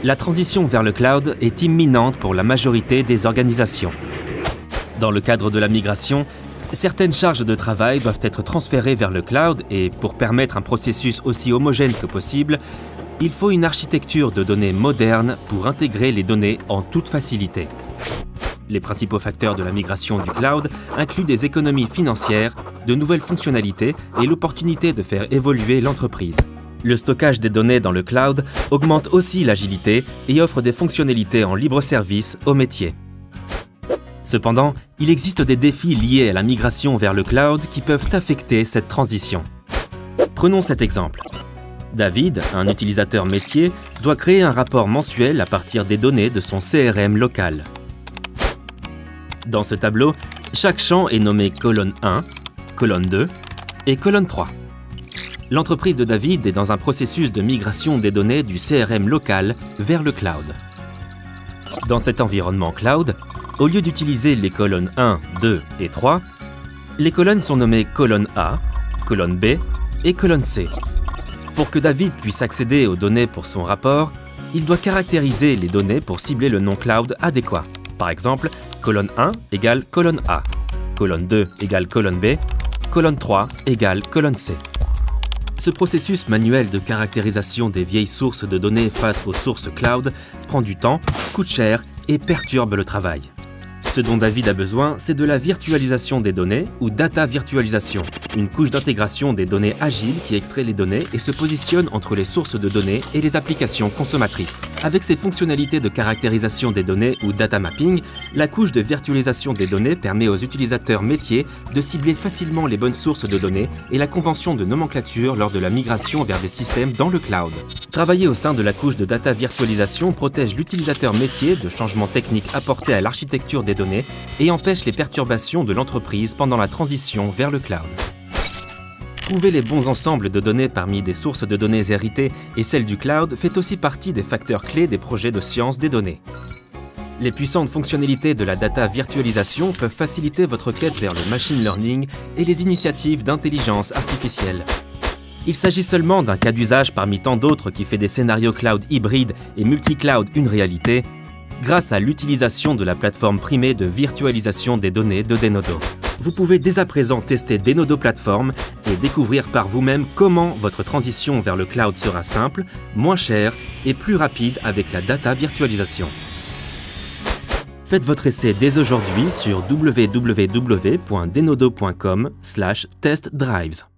La transition vers le cloud est imminente pour la majorité des organisations. Dans le cadre de la migration, certaines charges de travail doivent être transférées vers le cloud et pour permettre un processus aussi homogène que possible, il faut une architecture de données moderne pour intégrer les données en toute facilité. Les principaux facteurs de la migration du cloud incluent des économies financières, de nouvelles fonctionnalités et l'opportunité de faire évoluer l'entreprise. Le stockage des données dans le cloud augmente aussi l'agilité et offre des fonctionnalités en libre service aux métiers. Cependant, il existe des défis liés à la migration vers le cloud qui peuvent affecter cette transition. Prenons cet exemple. David, un utilisateur métier, doit créer un rapport mensuel à partir des données de son CRM local. Dans ce tableau, chaque champ est nommé colonne 1, colonne 2 et colonne 3. L'entreprise de David est dans un processus de migration des données du CRM local vers le cloud. Dans cet environnement cloud, au lieu d'utiliser les colonnes 1, 2 et 3, les colonnes sont nommées colonne A, colonne B et colonne C. Pour que David puisse accéder aux données pour son rapport, il doit caractériser les données pour cibler le nom cloud adéquat. Par exemple, colonne 1 égale colonne A, colonne 2 égale colonne B, colonne 3 égale colonne C. Ce processus manuel de caractérisation des vieilles sources de données face aux sources cloud prend du temps, coûte cher et perturbe le travail. Ce dont David a besoin, c'est de la virtualisation des données ou data virtualisation, une couche d'intégration des données agile qui extrait les données et se positionne entre les sources de données et les applications consommatrices. Avec ses fonctionnalités de caractérisation des données ou data mapping, la couche de virtualisation des données permet aux utilisateurs métiers de cibler facilement les bonnes sources de données et la convention de nomenclature lors de la migration vers des systèmes dans le cloud. Travailler au sein de la couche de data virtualisation protège l'utilisateur métier de changements techniques apportés à l'architecture des données et empêche les perturbations de l'entreprise pendant la transition vers le cloud. Trouver les bons ensembles de données parmi des sources de données héritées et celles du cloud fait aussi partie des facteurs clés des projets de science des données. Les puissantes fonctionnalités de la data virtualisation peuvent faciliter votre quête vers le machine learning et les initiatives d'intelligence artificielle. Il s'agit seulement d'un cas d'usage parmi tant d'autres qui fait des scénarios cloud hybrides et multi-cloud une réalité, grâce à l'utilisation de la plateforme primée de virtualisation des données de Denodo. Vous pouvez dès à présent tester Denodo Platform et découvrir par vous-même comment votre transition vers le cloud sera simple, moins chère et plus rapide avec la data virtualisation. Faites votre essai dès aujourd'hui sur www.denodo.com/testdrives.